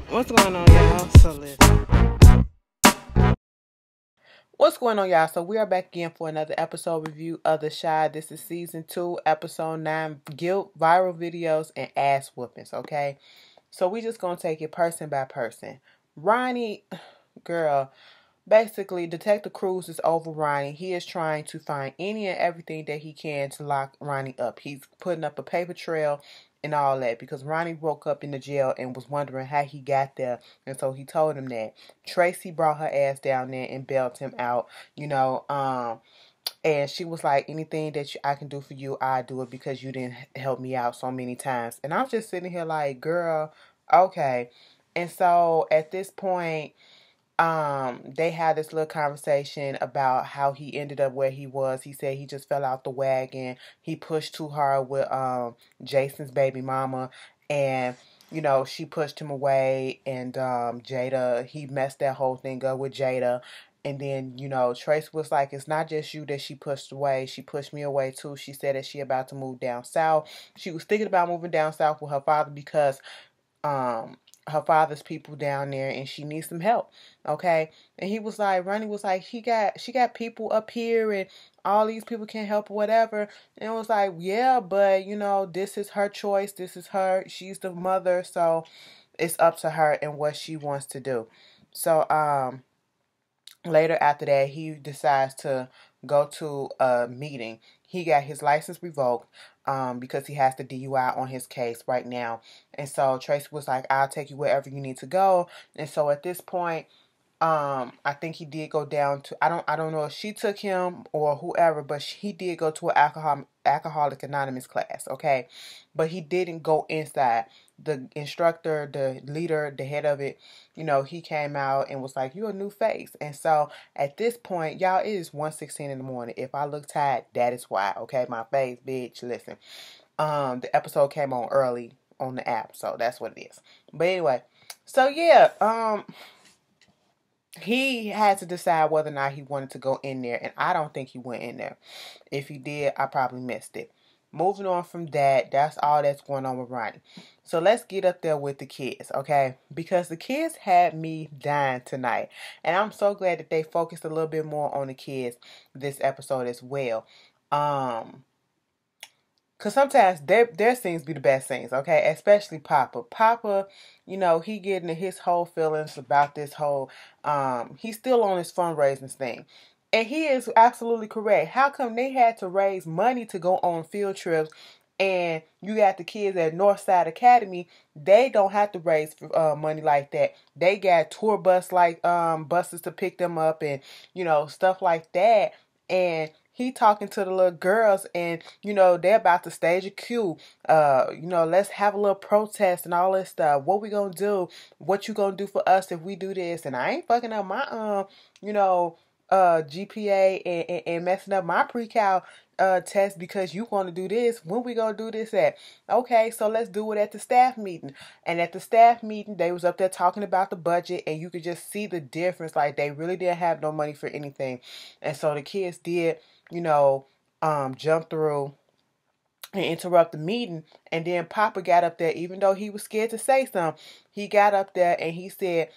What's going on, y'all? So listen. What's going on, y'all? So we are back again for another episode review of The Shy. This is season 2, episode 9, guilt, viral videos, and ass whoopings. Okay, so we just gonna take it person by person. Ronnie, girl. Basically, Detective Cruz is over Ronnie. He is trying to find any and everything that he can to lock Ronnie up. He's putting up a paper trail and all that because Ronnie woke up in the jail and was wondering how he got there. And so he told him that. Tracy brought her ass down there and bailed him out, and she was like, anything that I can do for you, I do it because you didn't help me out so many times. And I'm just sitting here like, girl, okay. And so at this point, they had this little conversation about how he ended up where he was. He said he just fell out the wagon. He pushed too hard with Jason's baby mama, and she pushed him away. And Jada, he messed that whole thing up with Jada. And then, Trace was like, it's not just you that she pushed away. She pushed me away too. She said that she about to move down south. She was thinking about moving down south with her father because um her father's people down there and she needs some help. Okay. And he was like, Ronnie was like, she got people up here and all these people can't help or whatever. And it was like, yeah, but this is her choice. This is her. She's the mother. So it's up to her and what she wants to do. So later after that, he decides to go to a meeting. He got his license revoked because he has the DUI on his case right now. And so Tracy was like, I'll take you wherever you need to go. And so at this point, I think he did go down to, I don't know if she took him or whoever, but he did go to an Alcoholic Anonymous class, okay? But he didn't go inside. The instructor, the leader, the head of it, he came out and was like, you're a new face. And so at this point, y'all, it is 1:16 in the morning. If I look tired, that is why, okay? My face, bitch, listen. The episode came on early on the app, so that's what it is. But anyway, so yeah, he had to decide whether or not he wanted to go in there, and I don't think he went in there. If he did, I probably missed it. Moving on from that, that's all that's going on with Ronnie. So let's get up there with the kids, okay? Because the kids had me dying tonight. And I'm so glad that they focused a little bit more on the kids this episode as well. Because sometimes their scenes be the best scenes, okay? Especially Papa. Papa, he getting his whole feelings about this whole, he's still on his fundraising thing. And he is absolutely correct. How come they had to raise money to go on field trips and you got the kids at Northside Academy, they don't have to raise money like that. They got tour bus buses to pick them up and, stuff like that. And he talking to the little girls and, they're about to stage a queue. Let's have a little protest and all this stuff. What we gonna do? What you gonna do for us if we do this? And I ain't fucking up my, GPA and messing up my pre-cal test because you want to do this. When we gonna do this at? Okay, so let's do it at the staff meeting. And at the staff meeting, they was up there talking about the budget, and you could just see the difference. Like they really didn't have no money for anything, and so the kids did, jump through and interrupt the meeting. And then Papa got up there, even though he was scared to say something, he got up there and he said,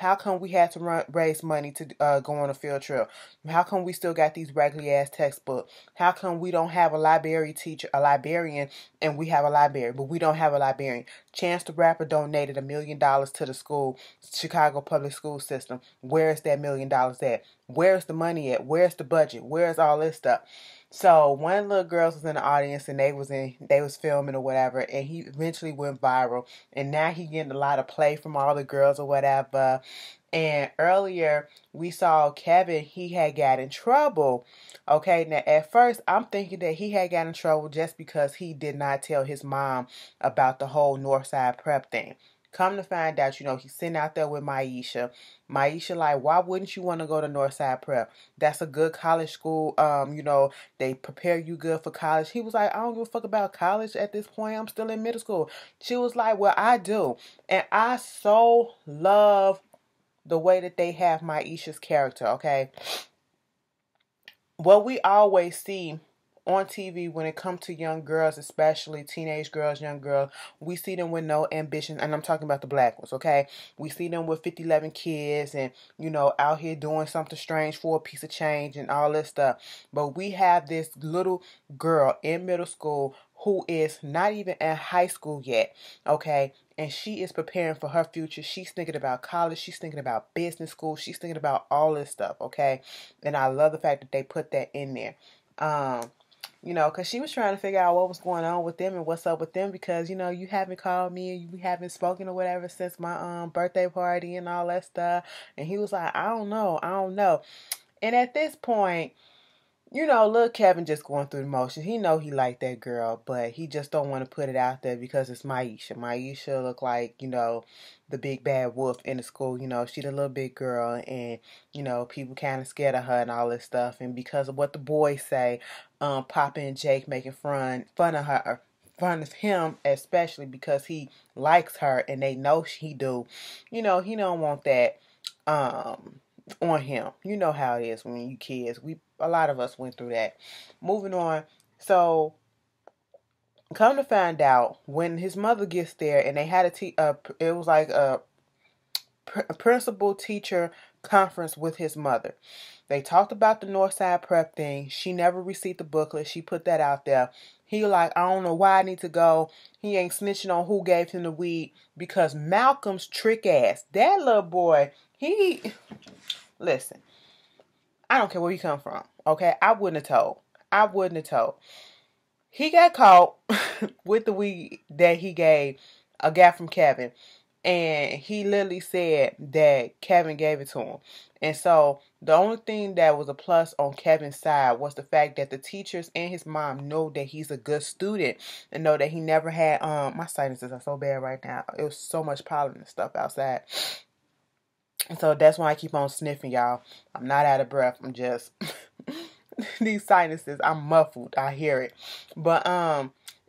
how come we had to raise money to go on a field trip? How come we still got these regular ass textbooks? How come we don't have a librarian, and we have a library, but we don't have a librarian? Chance the Rapper donated $1 million to the school, Chicago public school system. Where's that $1 million at? Where's the money at? Where's the budget? Where's all this stuff? So one of the little girls was in the audience and they was filming or whatever, and he eventually went viral, and now he getting a lot of play from all the girls or whatever. And earlier we saw Kevin, he had got in trouble. Okay, now at first I'm thinking that he had got in trouble just because he did not tell his mom about the whole Northside prep thing. Come to find out, he's sitting out there with Maisha. Maisha like, why wouldn't you want to go to Northside Prep? That's a good college school. They prepare you good for college. He was like, I don't give a fuck about college at this point. I'm still in middle school. She was like, well, I do. And I so love the way that they have Maisha's character, okay? What we always see on TV when it comes to young girls, especially teenage girls, young girls, we see them with no ambition, and I'm talking about the black ones, okay? We see them with 50, 11 kids and, out here doing something strange for a piece of change and all this stuff. But we have this little girl in middle school who is not even in high school yet, okay? And she is preparing for her future. She's thinking about college. She's thinking about business school. She's thinking about all this stuff, okay? And I love the fact that they put that in there. Because she was trying to figure out what was going on with them and what's up with them because, you haven't called me and you haven't spoken or whatever since my birthday party and all that stuff. And he was like, I don't know. And at this point, little Kevin just going through the motions. He know he liked that girl, but he just don't want to put it out there because it's Maisha. Maisha look like, the big bad wolf in the school. She the little big girl and, people kind of scared of her and all this stuff. And because of what the boys say, Papa and Jake making fun of her. Fun of him, especially because he likes her and they know he do. He don't want that on him. You know how it is when you kids. A lot of us went through that. Moving on. So, come to find out, when his mother gets there and they had it was like a principal teacher conference with his mother. They talked about the Northside Prep thing. She never received the booklet. She put that out there. He like, I don't know why I need to go. He ain't snitching on who gave him the weed because Malcolm's trick ass, that little boy, listen, I don't care where you come from, okay? I wouldn't have told. He got caught with the weed that he gave a guy from Kevin. And he literally said that Kevin gave it to him. And so the only thing that was a plus on Kevin's side was the fact that the teachers and his mom know that he's a good student and know that he never had, my sinuses are so bad right now. It was so much pollen and stuff outside. And so that's why I keep on sniffing, y'all. I'm not out of breath. I'm just, these sinuses, I'm muffled. I hear it. But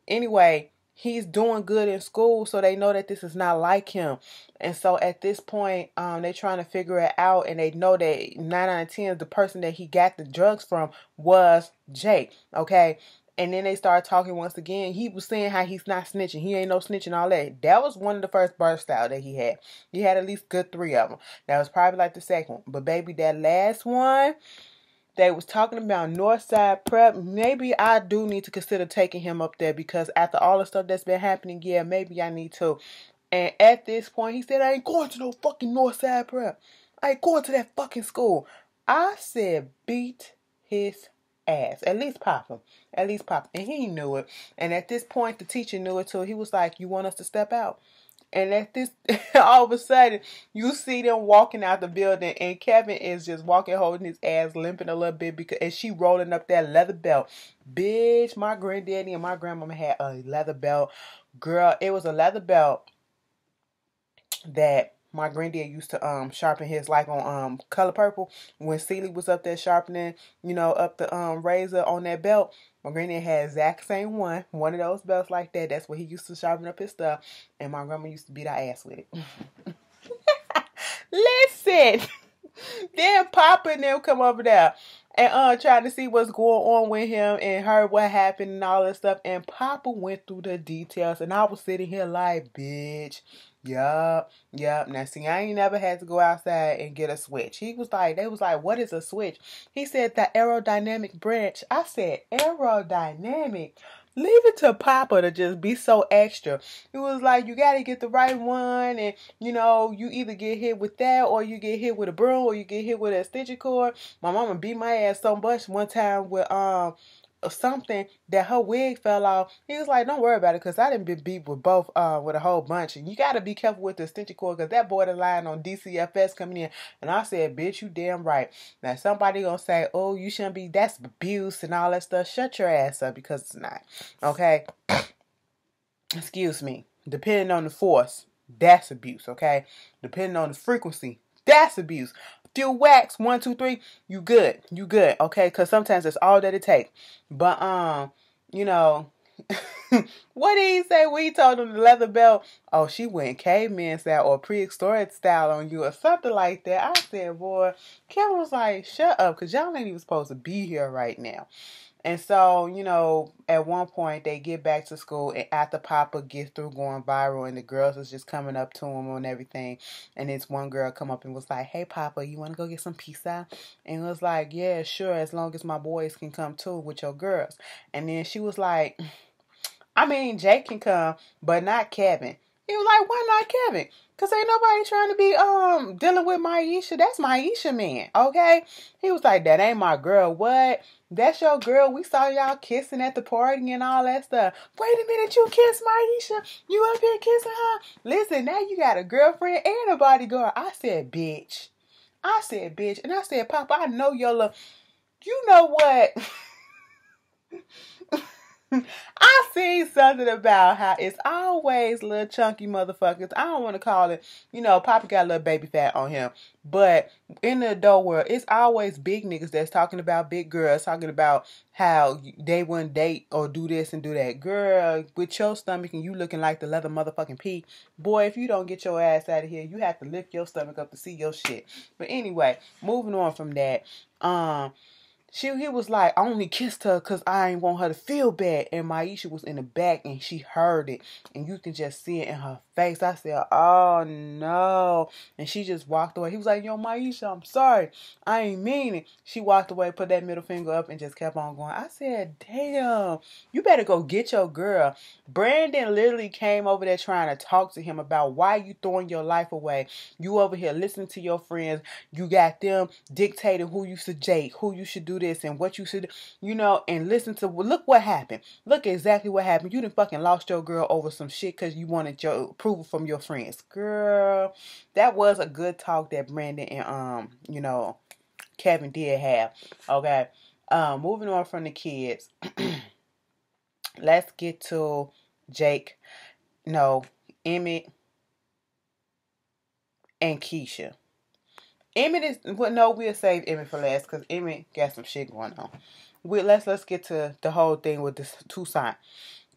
anyway, he's doing good in school, so they know that this is not like him. And so at this point, they're trying to figure it out, and they know that 9 out of 10, the person that he got the drugs from was Jake, okay? And then they started talking once again. He was saying how he's not snitching. He ain't no snitching, all that. That was one of the first burst out that he had. He had at least good 3 of them. That was probably like the second one. But baby, that last one, they was talking about Northside Prep. Maybe I do need to consider taking him up there because after all the stuff that's been happening, yeah, maybe I need to. And at this point, he said, I ain't going to no fucking Northside Prep. I ain't going to that fucking school. I said, beat his ass. At least pop him. And he knew it. And at this point, the teacher knew it too. He was like, you want us to step out? And at this, all of a sudden, you see them walking out the building, and Kevin is just walking, holding his ass, limping a little bit, and she rolling up that leather belt. Bitch, my granddaddy and my grandmama had a leather belt. Girl, it was a leather belt that my granddad used to sharpen his, like on Color Purple, when Celie was up there sharpening, up the razor on that belt. My granddad had exact same one of those belts like that. That's where he used to sharpen up his stuff, and my grandma used to beat our ass with it. Listen, then Papa and them come over there and trying to see what's going on with him and heard what happened and all that stuff. And Papa went through the details, and I was sitting here like, bitch. Yup. Now, see, I ain't never had to go outside and get a switch. They was like, what is a switch? He said the aerodynamic branch. I said, aerodynamic? Leave it to Papa to just be so extra. It was like, you got to get the right one, and, you either get hit with that, or you get hit with a broom, or you get hit with an extension cord. My mama beat my ass so much one time with, something that her wig fell off. He was like, don't worry about it, because I didn't be beat with both, with a whole bunch. And you got to be careful with the extension cord, because that borderline on DCFS coming in. And I said, bitch, you damn right. Now, somebody gonna say, oh, you shouldn't be, that's abuse and all that stuff. Shut your ass up, because it's not. Okay? Excuse me. Depending on the force, that's abuse, okay? Depending on the frequency, that's abuse. Few wax, 1, 2, 3, you good, okay? Because sometimes that's all that it takes. But, what did he say when he told him the leather belt? Oh, she went caveman style or prehistoric style on you or something like that. I said, boy, Kevin was like, shut up, because y'all ain't even supposed to be here right now. And so, you know, at one point they get back to school, and after Papa gets through going viral and the girls is just coming up to him and everything, and this one girl come up and was like, "Hey Papa, you want to go get some pizza?" And he was like, "Yeah, sure, as long as my boys can come too with your girls." And then she was like, "I mean, Jake can come, but not Kevin." He was like, "Why not Kevin? Cause ain't nobody trying to be dealing with Maisha. That's Maisha man, okay?" He was like, "That ain't my girl." "What? That's your girl. We saw y'all kissing at the party and all that stuff." "Wait a minute, you kissed Maisha? You up here kissing her? Listen, now you got a girlfriend and a bodyguard." I said, "Bitch." I said, "Bitch." And I said, "Papa, I know your love." You know what? I seen something about how it's always little chunky motherfuckers. I don't want to call it, you know, Papa got a little baby fat on him. But in the adult world, it's always big niggas that's talking about big girls, talking about how they wouldn't date or do this and do that. Girl, with your stomach and you looking like the leather motherfucking pea, boy, if you don't get your ass out of here, you have to lift your stomach up to see your shit. But anyway, moving on from that, he was like, "I only kissed her because I ain't want her to feel bad." And Maisha was in the back and she heard it. And you can just see it in her face. I said, "Oh no." And she just walked away. He was like, "Yo, Maisha, I'm sorry. I ain't mean it." She walked away, put that middle finger up, and just kept on going. I said, "Damn, you better go get your girl." Brandon literally came over there trying to talk to him about why you throwing your life away. You over here listening to your friends. You got them dictating who you should date, who you should do this and what you should, you know, and listen to, look what happened. Look exactly what happened. You done fucking lost your girl over some shit because you wanted your approval from your friends. Girl, that was a good talk that Brandon and, you know, Kevin did have. Okay. Moving on from the kids. Let's get to Jake. No, Emmett and Keisha. Emmett is, well, no, we'll save Emmett for last because Emmett got some shit going on. Let's get to the whole thing with this Toussaint.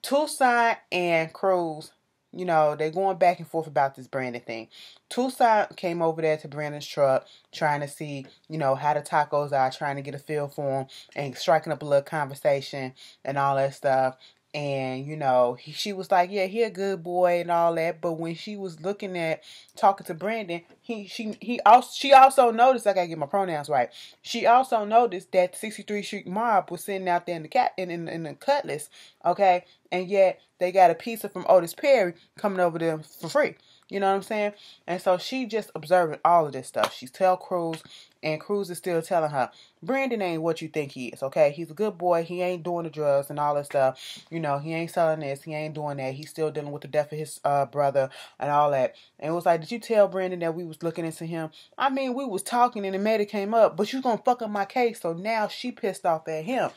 Toussaint and Cruz, you know, they're going back and forth about this Brandon thing. Toussaint came over there to Brandon's truck trying to see, you know, how the tacos are, trying to get a feel for him and striking up a little conversation and all that stuff. And, you know, she was like, "Yeah, he a good boy and all that." But when she was looking at talking to Brandon, she also noticed, I gotta get my pronouns right. She also noticed that 63rd Street Mob was sitting out there in the Cutlass, okay, and yet they got a pizza from Otis Perry coming over them for free. You know what I'm saying? And so she just observing all of this stuff. She's tell Cruz, and Cruz is still telling her, "Brandon ain't what you think he is, okay? He's a good boy. He ain't doing the drugs and all that stuff. You know, he ain't selling this. He ain't doing that. He's still dealing with the death of his brother and all that." And it was like, "Did you tell Brandon that we was looking into him?" "I mean, we was talking and the matter came up, but you gonna fuck up my case." So now she pissed off at him.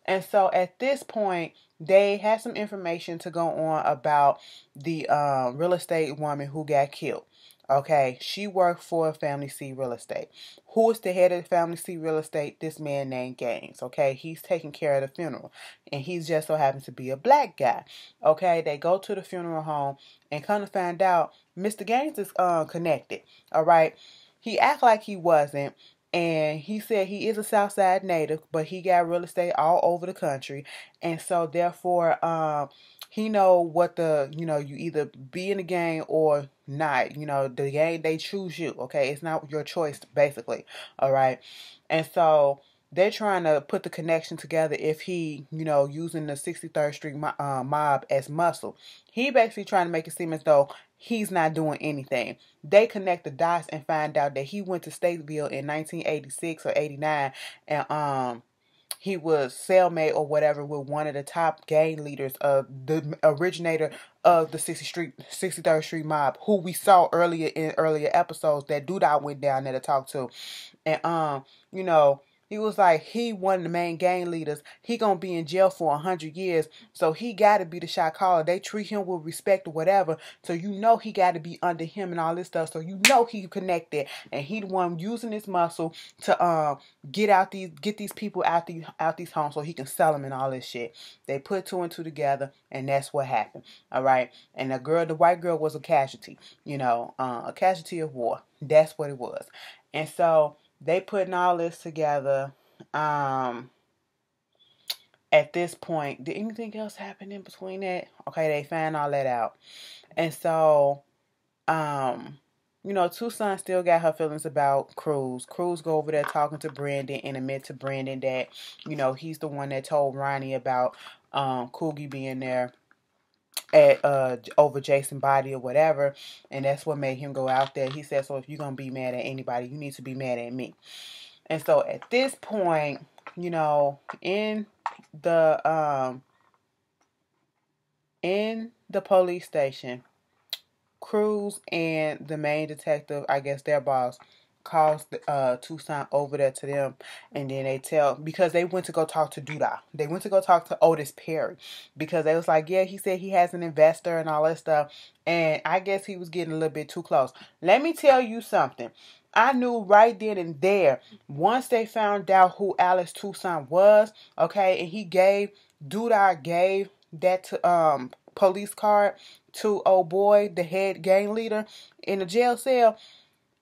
And so at this point, they had some information to go on about the real estate woman who got killed. Okay, she worked for Family C Real Estate. Who is the head of Family C Real Estate? This man named Gaines. Okay, he's taking care of the funeral, and he just so happens to be a black guy. Okay, they go to the funeral home and come to find out Mr. Gaines is connected. All right, he act like he wasn't. And he said he is a Southside native, but he got real estate all over the country. And so therefore, he know what the, you know, you either be in the gang or not. You know, the gang, they choose you, okay? It's not your choice, basically, all right? And so they're trying to put the connection together if he, you know, using the 63rd Street mob as muscle. He basically trying to make it seem as though he's not doing anything. They connect the dots and find out that he went to Statesville in 1986 or 89 and he was cellmate or whatever with one of the top gang leaders of the originator of the 63rd Street mob, who we saw earlier in earlier episodes. That dude I went down there to talk to. And you know, he was like, he one of the main gang leaders. He gonna be in jail for 100 years. So he gotta be the shot caller. They treat him with respect or whatever. So you know he gotta be under him and all this stuff. So you know he connected. And he the one using his muscle to get these people out these homes so he can sell them and all this shit. They put two and two together, and that's what happened. All right. And the white girl was a casualty, you know, a casualty of war. That's what it was. And so they putting all this together. at this point, did anything else happen in between that? Okay, they found all that out. And so, um, Tucson still got her feelings about Cruz. Cruz go over there talking to Brandon and admit to Brandon that, he's the one that told Ronnie about Coogie being there at over Jason's body or whatever, and that's what made him go out there. He said, so if you're gonna be mad at anybody, you need to be mad at me. And so at this point, in the in the police station, Cruz and the main detective, I guess their boss, calls Tucson over there to them, and then they tell, because they went to go talk to Duda. They went to go talk to Otis Perry because they was like, yeah, he said he has an investor and all that stuff, and I guess he was getting a little bit too close. Let me tell you something. I knew right then and there, once they found out who Alex Tucson was, okay, and Duda gave that to police card to old boy, the head gang leader in the jail cell,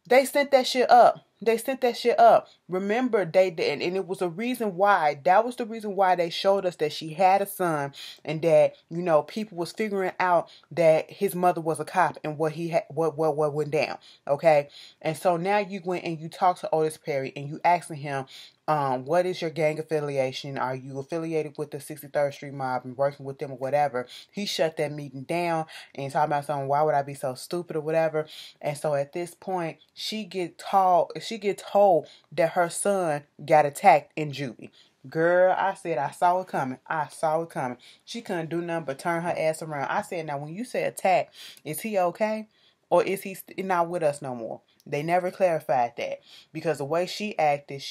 they sent that shit up. They sent that shit up. Remember, they did, and it was a reason why. That was the reason why they showed us that she had a son, and that people was figuring out that his mother was a cop and what he had, what went down. Okay, and so now you went and you talked to Otis Perry and you asking him, what is your gang affiliation? Are you affiliated with the 63rd Street Mob and working with them or whatever? He shut that meeting down and talking about something. Why would I be so stupid or whatever? And so at this point, she get told that her son got attacked in juvie. Girl, I said I saw it coming. I saw it coming. She couldn't do nothing but turn her ass around. I said, now when you say attack, is he okay? Or is he not with us no more? They never clarified that, because the way she acted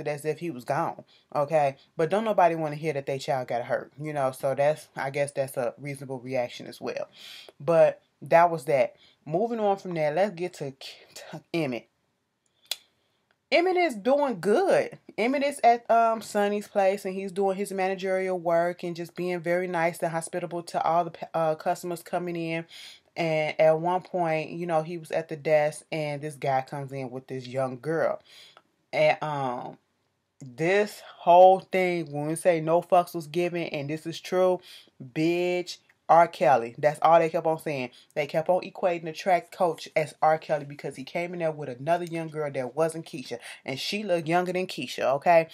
as if he was gone. Okay, but don't nobody want to hear that their child got hurt, so I guess that's a reasonable reaction as well. But that was that. Moving on from there, let's get to Emmett. Emmett is doing good. Emmett is at Sonny's place, and he's doing his managerial work and just being very nice and hospitable to all the customers coming in. And at one point, he was at the desk, and this guy comes in with this young girl. And this whole thing, when we say no fucks was given, and this is true, bitch, R. Kelly. That's all they kept on saying. They kept on equating the track coach as R. Kelly because he came in there with another young girl that wasn't Keisha. And she looked younger than Keisha, okay?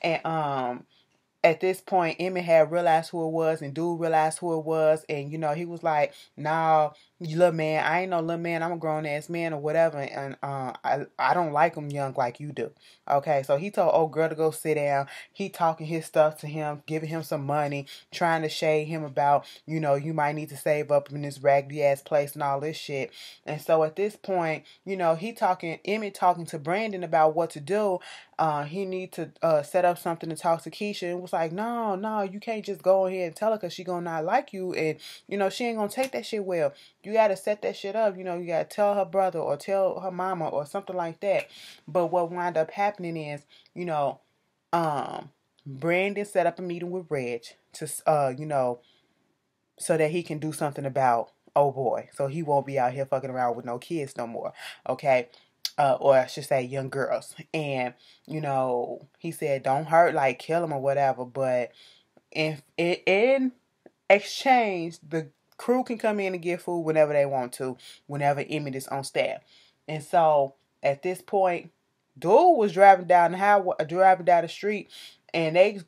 And at this point, Emmett had realized who it was, and dude realized who it was, and he was like, "Nah, you little man, I ain't no little man. I'm a grown ass man or whatever, and I don't like him young like you do." Okay, so he told old girl to go sit down. He talking his stuff to him, giving him some money, trying to shade him about, you might need to save up in this raggedy ass place and all this shit. And so at this point, Emmett talking to Brandon about what to do. He need to set up something to talk to Keisha. It was like, no, you can't just go ahead and tell her because she gonna not like you, and she ain't gonna take that shit well. You gotta set that shit up. You gotta tell her brother or tell her mama or something like that. But what wound up happening is, Brandon set up a meeting with Reg to so that he can do something about oh boy, so he won't be out here fucking around with no kids no more. Okay. Or I should say young girls. And, he said, don't hurt, like kill him or whatever. But in exchange, the crew can come in and get food whenever they want to, whenever Emmett is on staff. And so at this point, dude was driving down the street, and they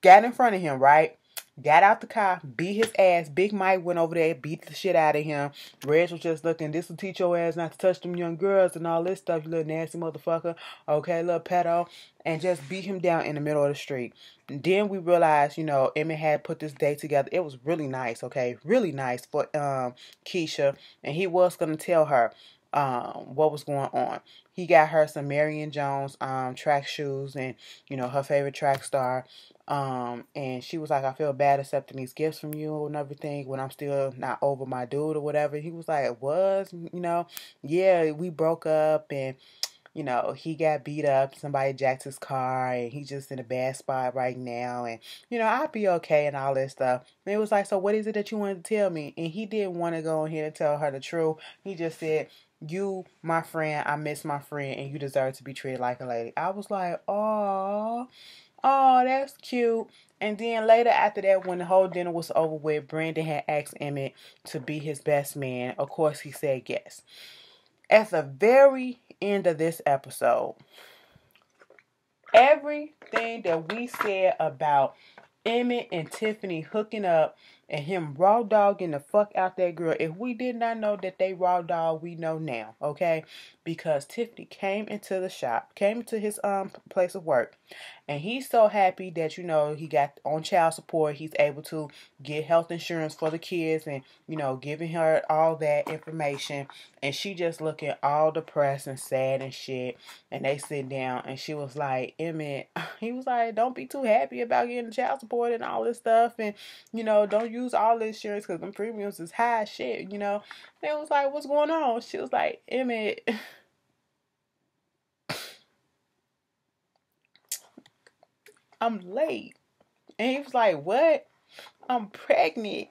got in front of him, right? Got out the car, beat his ass. Big Mike went over there, beat the shit out of him. Reg was just looking, this will teach your ass not to touch them young girls and all this stuff, you little nasty motherfucker. Okay, little pedo. And just beat him down in the middle of the street. And then we realized, Emmett had put this day together. It was really nice, okay? Really nice for Keisha. And he was going to tell her what was going on. He got her some Marion Jones track shoes and, her favorite track star. And she was like, I feel bad accepting these gifts from you and everything when I'm still not over my dude or whatever. He was like, it was, yeah, we broke up, and, he got beat up. Somebody jacked his car, and he's just in a bad spot right now. And, I'll be okay and all this stuff. And it was like, so what is it that you wanted to tell me? And he didn't want to go in here and tell her the truth. He just said, you, my friend, I miss my friend, and you deserve to be treated like a lady. I was like, oh. Oh, that's cute. And then later after that, when the whole dinner was over with, Brandon had asked Emmett to be his best man. Of course, he said yes. At the very end of this episode, everything that we said about Emmett and Tiffany hooking up and him raw dogging the fuck out that girl, if we did not know that they raw dog, we know now, okay? Because Tiffany came into the shop, came to his place of work, and he's so happy that, you know, he got on child support. He's able to get health insurance for the kids and, you know, giving her all that information. And she just looking all depressed and sad and shit. And they sit down and she was like, Emmett, he was like, don't be too happy about getting child support and all this stuff. And, you know, don't use all this insurance because the premiums is high as shit, you know. And it was like, what's going on? She was like, Emmett, I'm late. And he was like, what? I'm pregnant.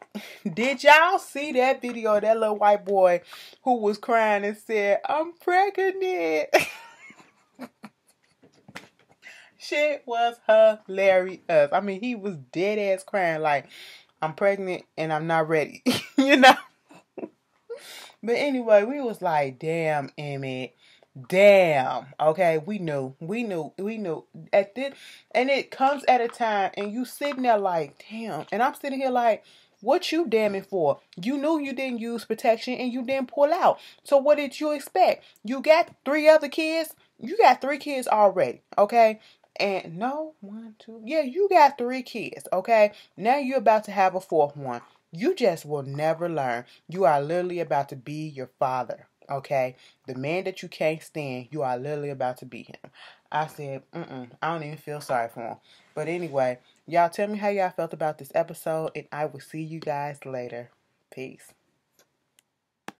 Did y'all see that video of that little white boy who was crying and said, I'm pregnant? Shit was hilarious. I mean, he was dead ass crying like, I'm pregnant and I'm not ready. You know? But anyway, we was like, damn, Emmett. Damn. Okay, we knew. At this, and it comes at a time, and you sitting there like, damn. And I'm sitting here like, what you damning for? You knew you didn't use protection, and you didn't pull out. So what did you expect? You got 3 other kids. You got 3 kids already. Okay. And no, 1, 2. Yeah, you got 3 kids. Okay. Now you're about to have a 4th one. You just will never learn. You are literally about to be your father. Okay, the man that you can't stand, you are literally about to be him. I said, I don't even feel sorry for him. But anyway, y'all tell me how y'all felt about this episode, and I will see you guys later. Peace.